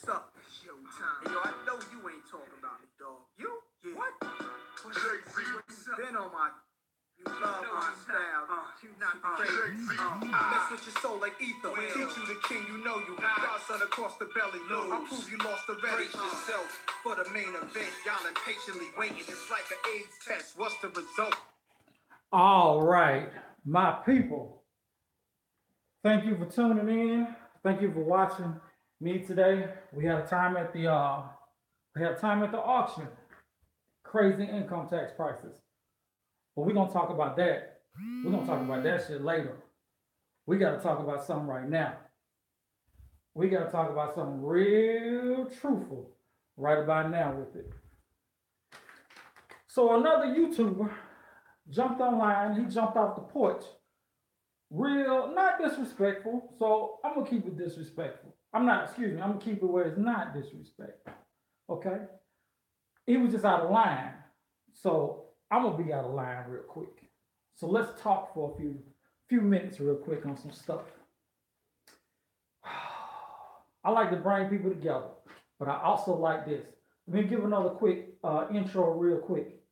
up? Showtime. Yo, I know you ain't talking about it, dog. You? Yeah. What? What's up? Been on my. You love my style. You not crazy. Mess with your soul like ether. Teach you the king, you know you. Godson across the belly. I'll prove you lost already. Brace yourself for the main event. Y'all impatiently waiting. It's like an AIDS test. What's the result? All right, my people. Thank you for tuning in. Thank you for watching me today. We had time at the auction. Crazy income tax prices. But we're gonna talk about that. We're gonna talk about that shit later. We gotta talk about something right now. We gotta talk about something real truthful right about now with it. So another YouTuber jumped online. He jumped off the porch. Real, not disrespectful. So I'm gonna keep it disrespectful. I'm gonna keep it where it's not disrespectful. Okay? He was just out of line. So I'm gonna be out of line real quick. So let's talk for a few minutes real quick on some stuff. I like to bring people together, but I also like this. Let me give another quick intro real quick.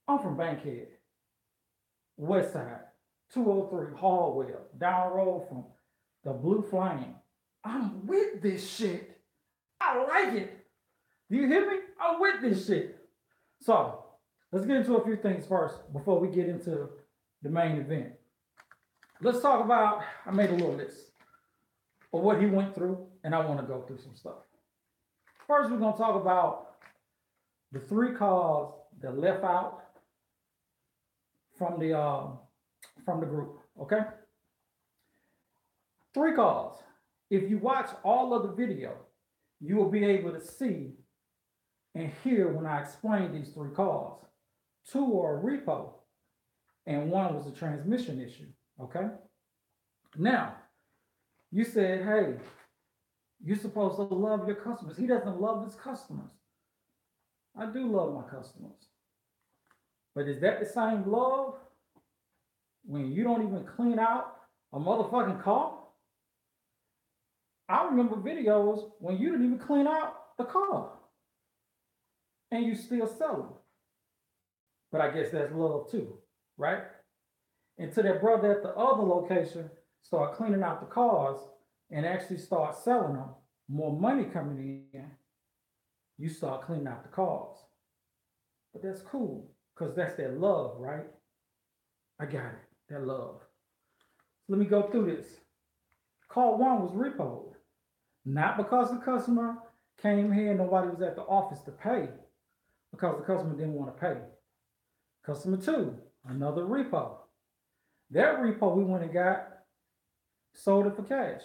I'm from Bankhead, West Side, 203 Hallwell, down the road from the Blue Flame. I'm with this shit. I like it. Do you hear me? I'm with this shit. So let's get into a few things first before we get into the main event. Let's talk about, I made a little list of what he went through, and I want to go through some stuff. First, we're going to talk about the 3 cars that left out from the group, okay? 3 cars. If you watch all of the video, you will be able to see and hear when I explain these 3 cars. 2 are a repo, and 1 was a transmission issue, okay? Now, you said, hey, you're supposed to love your customers. He doesn't love his customers. I do love my customers. But is that the same love when you don't even clean out a motherfucking car? I remember videos when you didn't even clean out the car and you still sell them. But I guess that's love too, right? And to that brother at the other location, start cleaning out the cars and actually start selling them, more money coming in, you start cleaning out the cars. But that's cool, because that's that love, right? I got it, that love. Let me go through this. Car 1 was repoed. Not because the customer came here and nobody was at the office to pay, because the customer didn't want to pay. Customer 2, another repo. That repo we went and got, sold it for cash.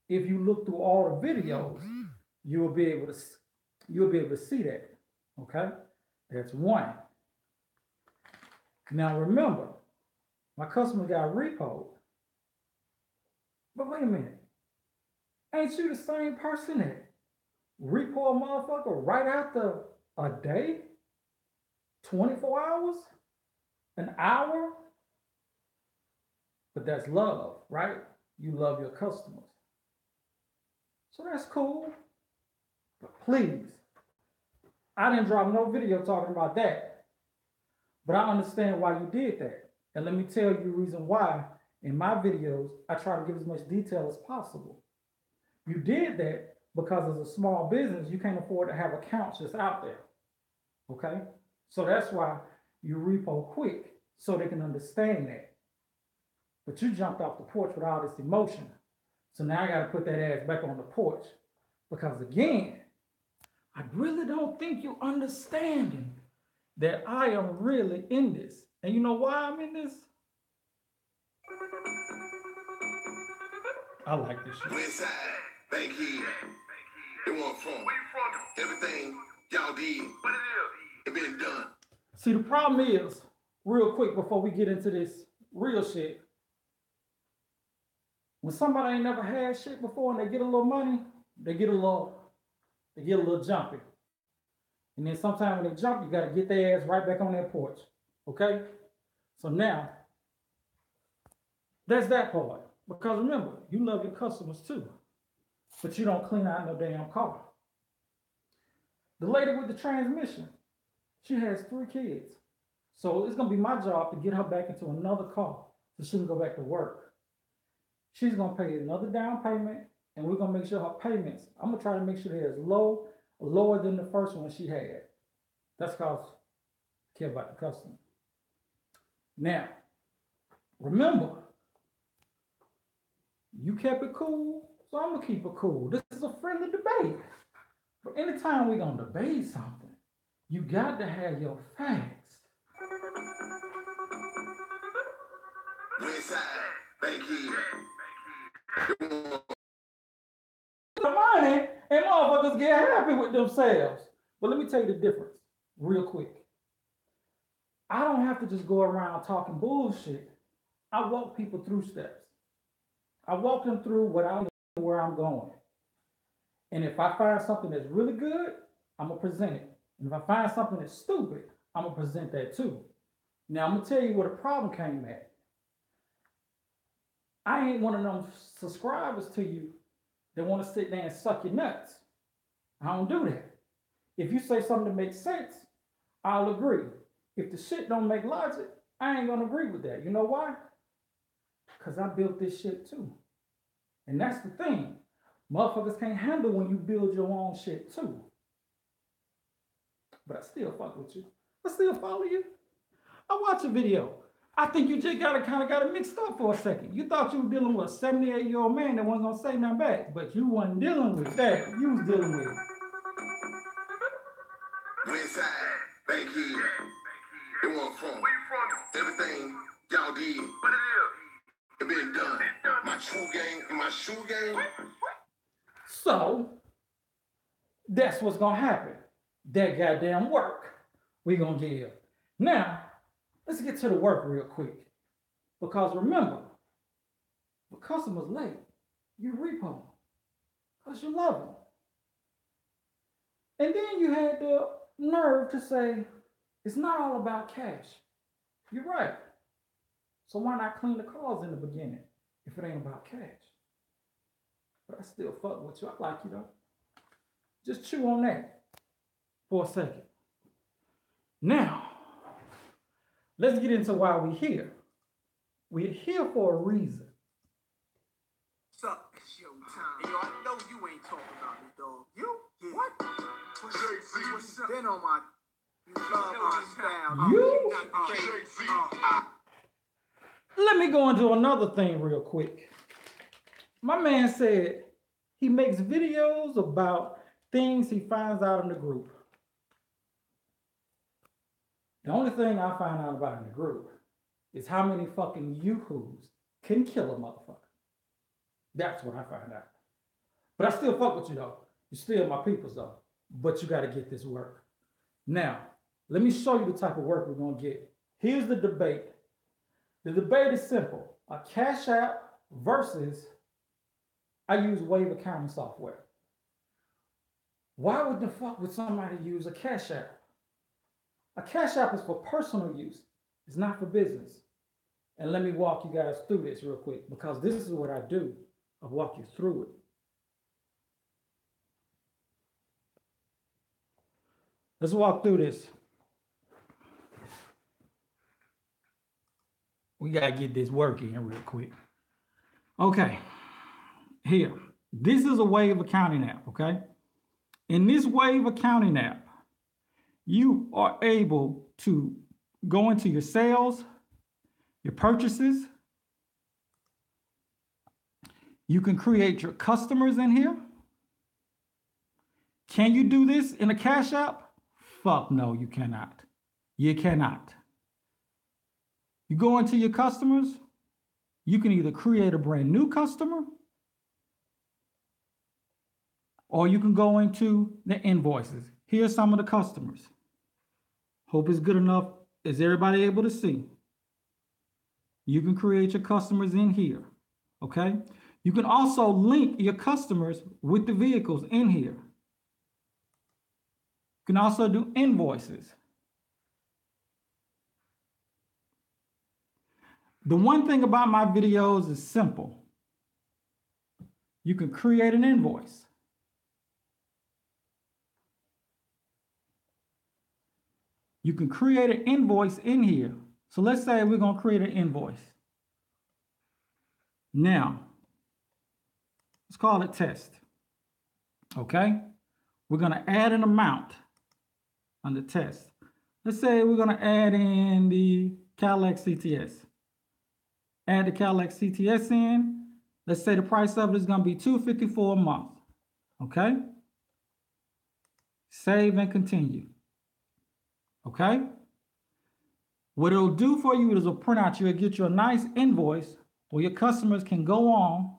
If you look through all the videos, you'll be able to see that. Okay? That's 1. Now remember, my customer got repoed. But wait a minute. Ain't you the same person that repo a motherfucker right after a day? 24 hours? An hour? But that's love, right? You love your customers. So that's cool. But please, I didn't drop no video talking about that. But I understand why you did that. And let me tell you the reason why. In my videos, I try to give as much detail as possible. You did that because as a small business, you can't afford to have accounts just out there. Okay? So that's why you repo quick, so they can understand that. But you jumped off the porch with all this emotion. So now I got to put that ass back on the porch. Because again, I really don't think you're understanding that I am really in this. And you know why I'm in this? I like this shit. Westside, Bankhead, they want from. Everything y'all did, it been done. See, the problem is, real quick before we get into this real shit, when somebody ain't never had shit before and they get a little money, they get a little jumpy. And then sometimes when they jump, you gotta get their ass right back on that porch. Okay? So now, that's that part. Because remember, you love your customers too. but you don't clean out no damn car. The lady with the transmission, she has 3 kids. So it's gonna be my job to get her back into another car so she can go back to work. She's gonna pay another down payment, and we're gonna make sure her payments, I'm gonna try to make sure they're as lower than the first one she had. That's because I care about the customer. Now, remember, you kept it cool, so I'm gonna keep it cool. This is a friendly debate. But anytime we're gonna debate something, you got to have your facts. Westside, Bankhead. The money and motherfuckers get happy with themselves. But let me tell you the difference real quick. I don't have to just go around talking bullshit. I walk people through steps. I walk them through what I know where I'm going. And if I find something that's really good, I'm gonna present it. And if I find something that's stupid, I'm gonna present that too. Now I'm gonna tell you where the problem came at. I ain't one of them subscribers to you that want to sit there and suck your nuts. I don't do that. If you say something that makes sense, I'll agree. If the shit don't make logic, I ain't gonna agree with that. You know why? Because I built this shit too. And that's the thing. Motherfuckers can't handle when you build your own shit too. But I still fuck with you. I still follow you. I watch a video. I think you just got it mixed up for a second. You thought you were dealing with a 78-year-old man that wasn't gonna say nothing back, but you wasn't dealing with that. You was dealing with it. Westside, Bankhead. It wasn't from. Everything y'all did. It been done. My true game and my shoe game. So that's what's gonna happen. That goddamn work we gonna give. Now, let's get to the work real quick. Because remember, the customer's late, you repo because you love them. And then you had the nerve to say, it's not all about cash. You're right. So why not clean the cars in the beginning if it ain't about cash? But I still fuck with you. I like you though. Just chew on that for a second. Now, let's get into why we're here. We're here for a reason. Suck, it's your time. Yo, I know you ain't talking about me, dog. You? Yeah. What? What's up? Been on my. You love my style. You? Not crazy. Let me go into another thing real quick. My man said he makes videos about things he finds out in the group. The only thing I find out about in the group is how many fucking yoo-hoos can kill a motherfucker. That's what I find out. But I still fuck with you though. You're still my peoples though. But you gotta get this work. Now, let me show you the type of work we're gonna get. Here's the debate. The debate is simple. A cash app versus I use wave accounting software. Why would the fuck would somebody use a cash app? A cash app is for personal use. It's not for business. And let me walk you guys through this real quick because this is what I do. I'll walk you through it. Let's walk through this. We gotta get this working real quick. Okay, here. This is a wave accounting app, okay? In this wave accounting app, you are able to go into your sales, your purchases. You can create your customers in here. Can you do this in a cash app? Fuck no, you cannot. You cannot. You go into your customers, you can either create a brand new customer or you can go into the invoices. Here's some of the customers. Hope it's good enough. Is everybody able to see? You can create your customers in here, okay? You can also link your customers with the vehicles in here. You can also do invoices. The one thing about my videos is simple. you can create an invoice. You can create an invoice in here. So let's say we're going to create an invoice. Now, let's call it test. Okay? We're going to add an amount on the test. Let's say we're going to add in the Cadillac CTS. Add the Cadillac CTS in. Let's say the price of it is going to be $254 a month. Okay? Save and continue. Okay? What it'll do for you is it'll print out, you'll get you a nice invoice where your customers can go on,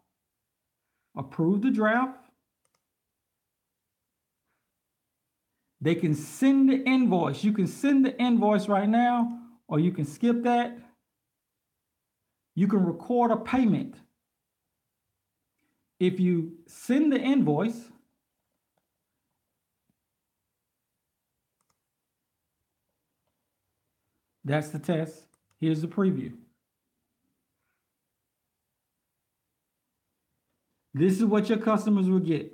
approve the draft. They can send the invoice. You can send the invoice right now, or you can skip that. You can record a payment. If you send the invoice, that's the test. Here's the preview. This is what your customers will get.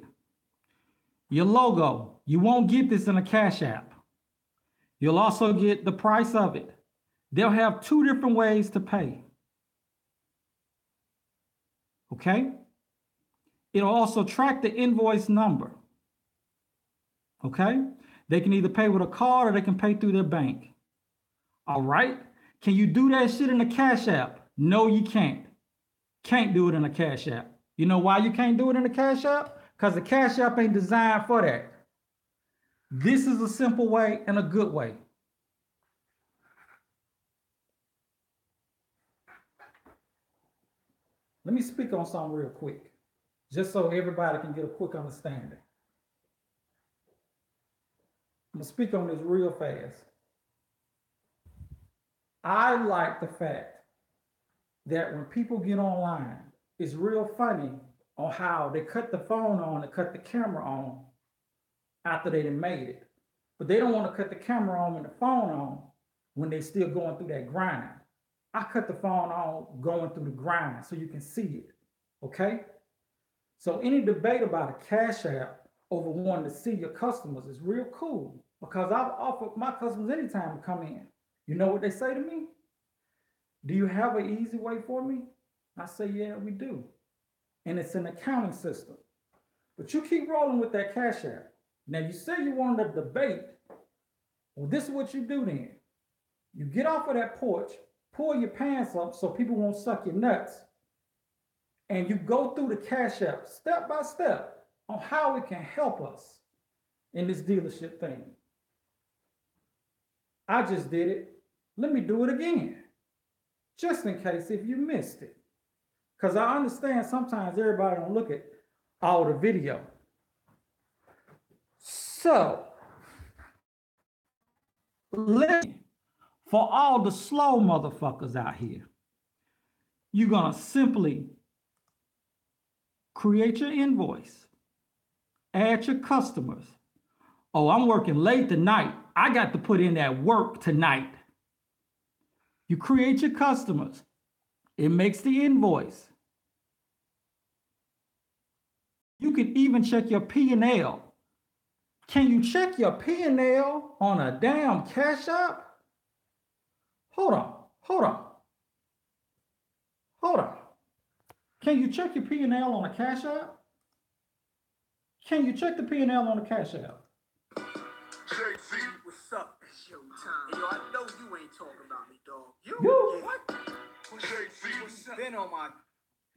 Your logo. You won't get this in a Cash App. You'll also get the price of it. They'll have two different ways to pay. Okay? It'll also track the invoice number. Okay? They can either pay with a card or they can pay through their bank. All right? Can you do that shit in a Cash App? No, you can't. Can't do it in a Cash App. You know why you can't do it in a Cash App? Because the Cash App ain't designed for that. This is a simple way and a good way. Let me speak on something real quick, just so everybody can get a quick understanding. I'm going to speak on this real fast. I like the fact that when people get online, it's real funny on how they cut the phone on and cut the camera on after they done made it. But they don't want to cut the camera on and the phone on when they're still going through that grind. I cut the phone on going through the grind so you can see it, okay? So any debate about a Cash App over wanting to see your customers is real cool, because I've offered my customers anytime to come in. You know what they say to me? Do you have an easy way for me? I say, yeah, we do. And it's an accounting system. But you keep rolling with that Cash App. Now you say you wanted to debate. Well, this is what you do then. You get off of that porch, pull your pants up so people won't suck your nuts, and you go through the Cash App step by step on how it can help us in this dealership thing. I just did it. Let me do it again, just in case if you missed it. Because I understand sometimes everybody don't look at all the video. So, for all the slow motherfuckers out here, you're going to simply create your invoice, add your customers. Oh, I'm working late tonight. I got to put in that work tonight. You create your customers. It makes the invoice. You can even check your P&L. Can you check your P&L on a damn Cash App? Hold on. Can you check your P&L on a Cash App? Can you check the P&L on a Cash App? What's up? It's your time. Yo, I know you ain't talking about me, dog. You? You? What? What's up? Been on my...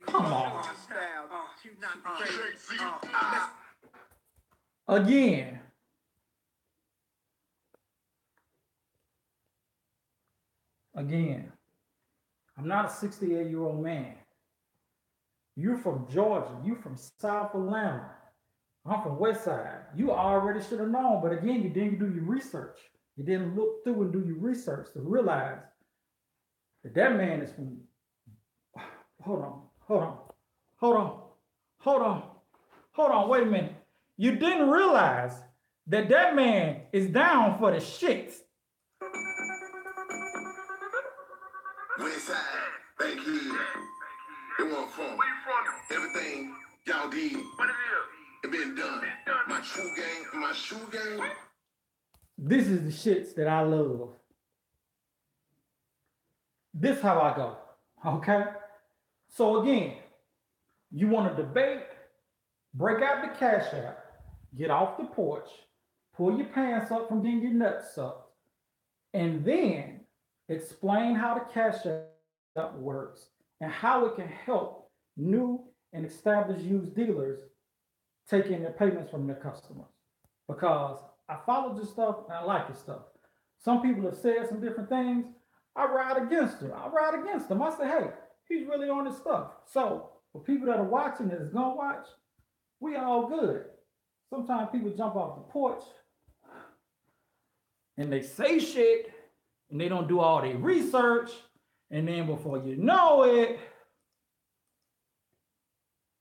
Come on. Style. You not crazy. Again, I'm not a 68-year-old man. You're from Georgia. You're from South Atlanta. I'm from West Side. You already should have known, but again, you didn't do your research. You didn't look through and do your research to realize that that man is from... Hold on, wait a minute. You didn't realize that that man is down for the shits. West side, back here. It wasn't from everything y'all did. It been done. My true game, my shoe game. This is the shits that I love. This how I go. Okay? So again, you want to debate, break out the Cash App, get off the porch, pull your pants up from getting your nuts up, and then explain how the Cash App works and how it can help new and established used dealers take in their payments from their customers. Because I follow this stuff and I like this stuff. Some people have said some different things. I ride against them. I say, hey, he's really on his stuff. So for people that are watching that is gonna watch, we all good. Sometimes people jump off the porch and they say shit and they don't do all their research. And then before you know it,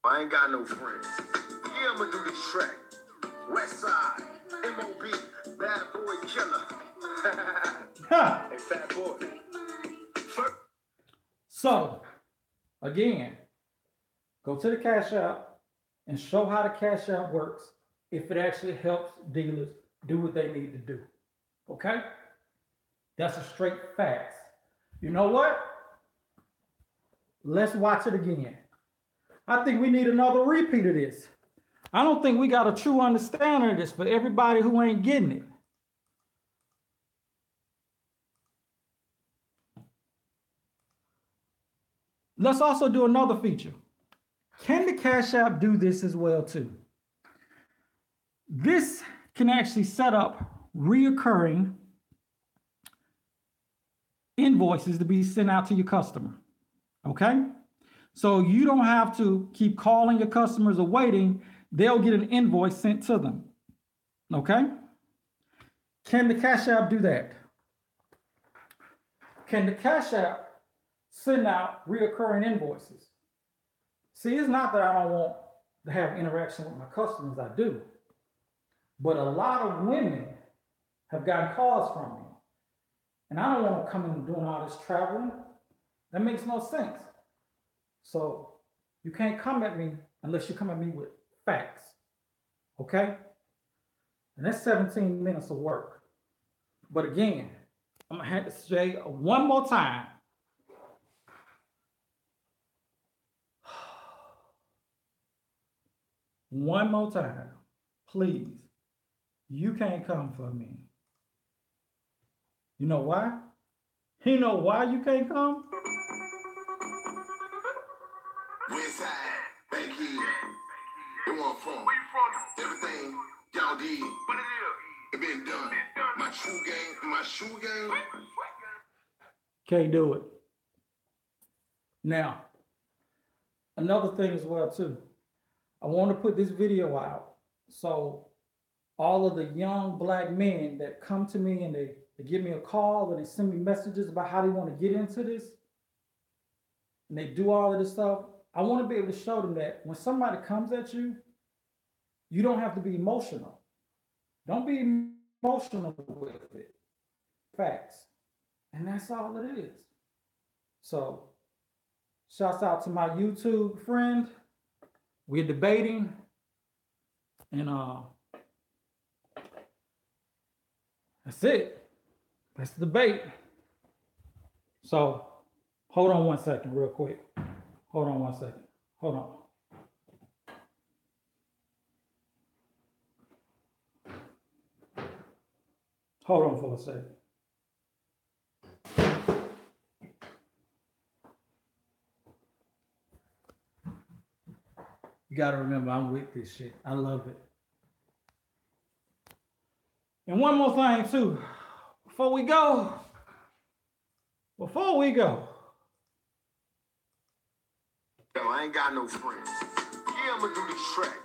I ain't got no friends. Yeah, I'ma do this track. West Side, MOB, Bad Boy Killer. Hey, Fat Boy. so again, go to the Cash App and show how the Cash App works if it actually helps dealers do what they need to do. Okay? That's a straight fact. You know what? Let's watch it again. I think we need another repeat of this. I don't think we got a true understanding of this for everybody who ain't getting it. Let's also do another feature. Can the Cash App do this as well too? This can actually set up reoccurring invoices to be sent out to your customer. Okay? So you don't have to keep calling your customers or waiting. They'll get an invoice sent to them. Okay? Can the Cash App do that? Can the Cash App send out reoccurring invoices? See, it's not that I don't want to have interaction with my customers, I do. But a lot of women have gotten calls from me. And I don't want to come in doing all this traveling. That makes no sense. So you can't come at me unless you come at me with facts. Okay? And that's 17 minutes of work. But again, I'm going to have to say one more time. One more time. Please. You can't come for me. You know why? You know why you can't come? Westside, back here. It wasn't from everything y'all did. It been done. My true game, my shoe game. Can't do it. Now, another thing as well too. I want to put this video out so all of the young black men that come to me and they give me a call and they send me messages about how they want to get into this and they do all of this stuff, I want to be able to show them that when somebody comes at you, you don't have to be emotional. Don't be emotional with it. Facts. And that's all it is. So, shouts out to my YouTube friend. We're debating and that's it. That's the debate. So, hold on one second real quick. Hold on one second. Hold on. Hold on for a second. You got to remember, I'm with this shit. I love it. And one more thing, too. Before we go. Yo, I ain't got no friends. Yeah, I'ma do this track.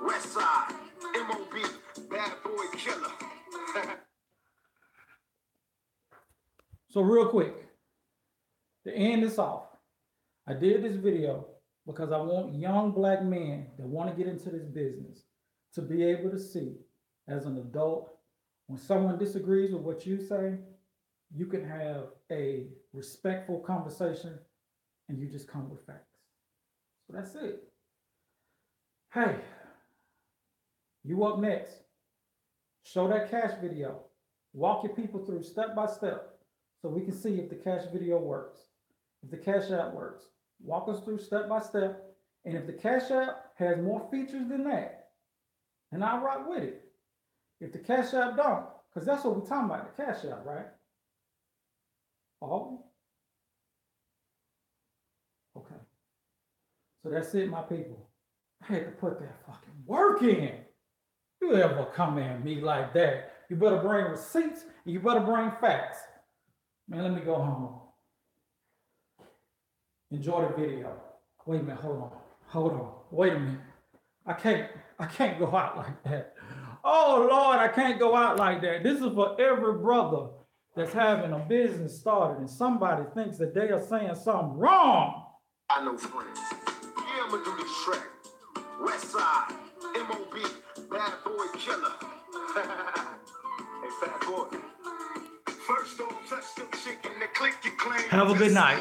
West Side, MOB, Bad Boy Killer. So real quick, to end this off, I did this video because I want young black men that want to get into this business to be able to see as an adult, when someone disagrees with what you say, you can have a respectful conversation and you just come with facts. So that's it. Hey, you up next. Show that cash video. Walk your people through step by step so we can see if the cash video works. If the cash app works, walk us through step by step. And if the cash app has more features than that, then I'll rock with it. If the cash app don't, because that's what we're talking about, the cash app, right? Oh, okay. So that's it, my people. I had to put that fucking work in. You ever come at me like that, you better bring receipts and you better bring facts. Man, let me go home. Enjoy the video. Wait a minute, hold on. Wait a minute. I can't go out like that. Oh Lord, I can't go out like that. This is for every brother that's having a business started and somebody thinks that they are saying something wrong. I know friends. Yeah, I'ma do this track. West Side, MOB, Bad Boy Killer. Hey, Fat Boy. First off, touch the chicken, the click you claim. Have a good night.